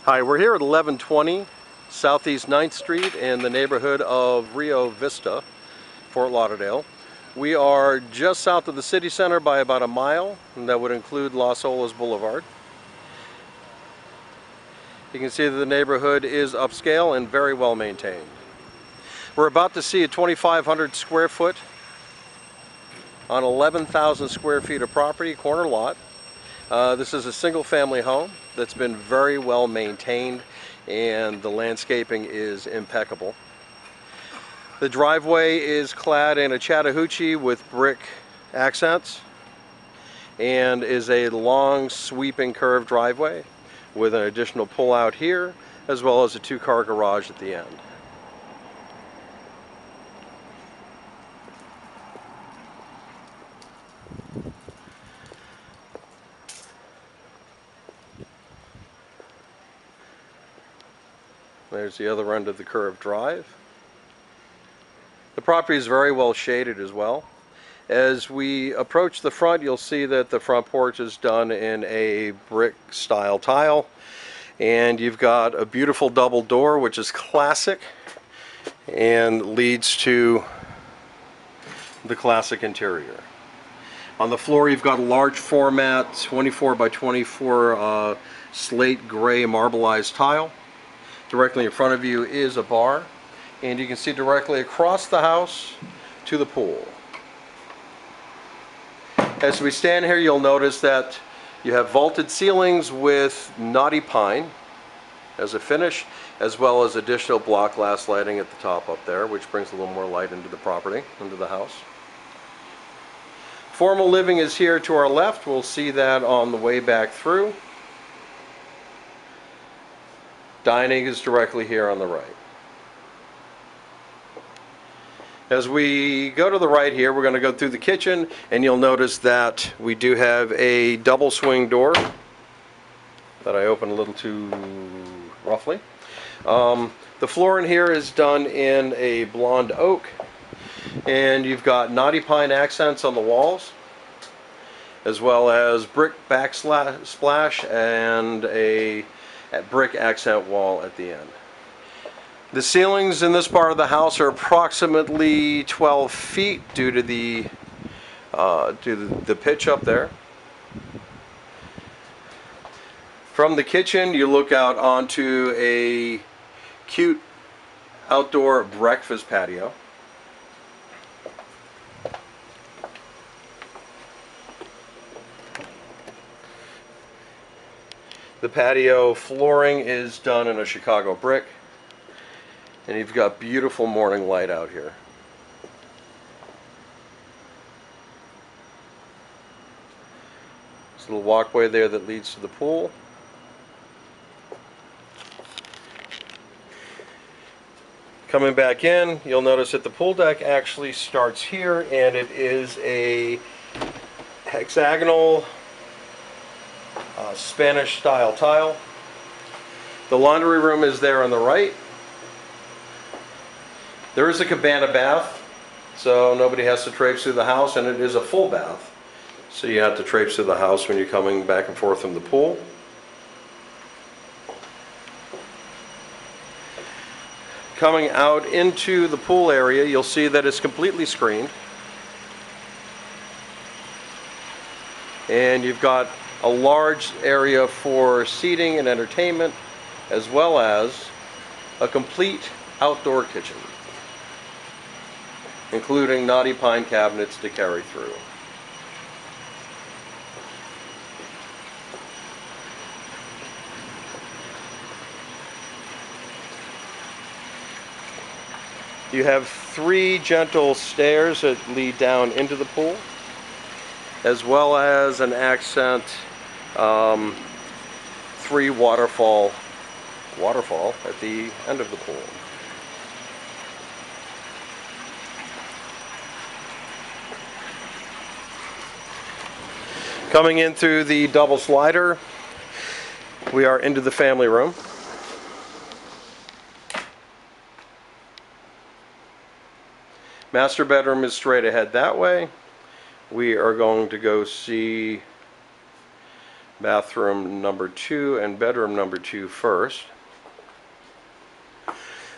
Hi, we're here at 1120 Southeast 9th Street in the neighborhood of Rio Vista, Fort Lauderdale. We are just south of the city center by about a mile, and that would include Las Olas Boulevard. You can see that the neighborhood is upscale and very well maintained. We're about to see a 2,500 square foot on 11,000 square feet of property, corner lot. This is a single family home that's been very well maintained, and the landscaping is impeccable. The driveway is clad in a Chattahoochee with brick accents and is a long sweeping curved driveway with an additional pull out here as well as a two-car garage at the end. There's the other end of the curved drive. The property is very well shaded as well. As we approach the front, you'll see that the front porch is done in a brick style tile, and you've got a beautiful double door which is classic and leads to the classic interior. On the floor you've got a large format 24 by 24 slate gray marbleized tile. Directly in front of you is a bar, and you can see directly across the house to the pool. As we stand here, you'll notice that you have vaulted ceilings with knotty pine as a finish, as well as additional block glass lighting at the top up there, which brings a little more light into the property, into the house. Formal living is here to our left. We'll see that on the way back through. Dining is directly here on the right. As we go to the right here, we're going to go through the kitchen, and you'll notice that we do have a double swing door that I opened a little too roughly. The floor in here is done in a blonde oak, and you've got knotty pine accents on the walls, as well as brick backsplash and a brick accent wall at the end. The ceilings in this part of the house are approximately 12 feet due to the pitch up there. From the kitchen, you look out onto a cute outdoor breakfast patio. The patio flooring is done in a Chicago brick, and you've got beautiful morning light out here. There's a little walkway there that leads to the pool. Coming back in, you'll notice that the pool deck actually starts here, and it is a hexagonal Spanish style tile. The laundry room is there on the right. There is a cabana bath, so nobody has to traipse through the house, and it is a full bath, so you have to traipse through the house when you're coming back and forth from the pool. Coming out into the pool area, you'll see that it's completely screened, and you've got a large area for seating and entertainment, as well as a complete outdoor kitchen, including knotty pine cabinets to carry through. You have 3 gentle stairs that lead down into the pool, as well as an accent 3 waterfall at the end of the pool. Coming in through the double slider, we are into the family room. Master bedroom is straight ahead that way. We are going to go see bathroom number 2 and bedroom number 2 first.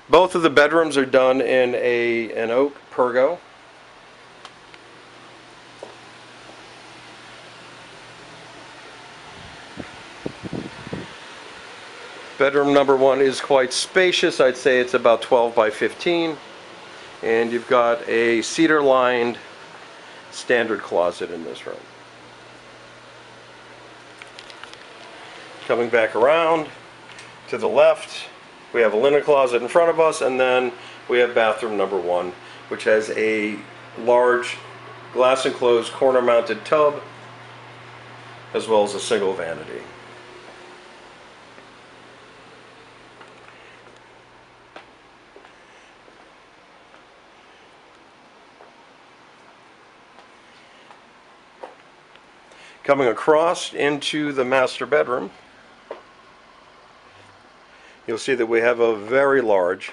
Both of the bedrooms are done in an oak pergo. Bedroom number 1 is quite spacious. I'd say it's about 12 by 15. And you've got a cedar lined standard closet in this room. Coming back around to the left, we have a linen closet in front of us, and then we have bathroom number 1, which has a large glass enclosed corner mounted tub as well as a single vanity. Coming across into the master bedroom, you'll see that we have a very large,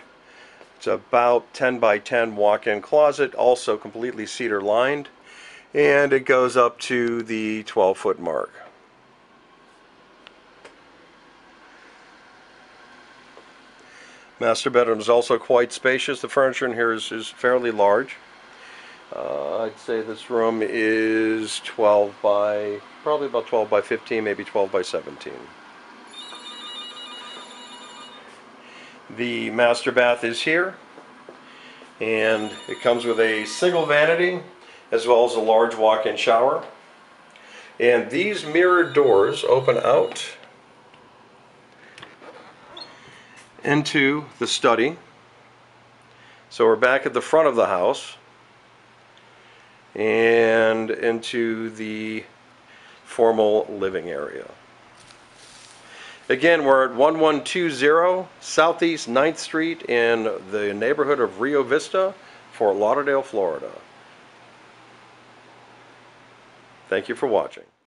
it's about 10 by 10 walk-in closet, also completely cedar lined, and it goes up to the 12-foot mark. Master bedroom is also quite spacious. The furniture in here is fairly large. I'd say this room is probably about 12 by 15, maybe 12 by 17. The master bath is here, and it comes with a single vanity as well as a large walk-in shower. And these mirrored doors open out into the study. So we're back at the front of the house and into the formal living area. Again, we're at 1120 Southeast 9th Street in the neighborhood of Rio Vista, Fort Lauderdale, Florida. Thank you for watching.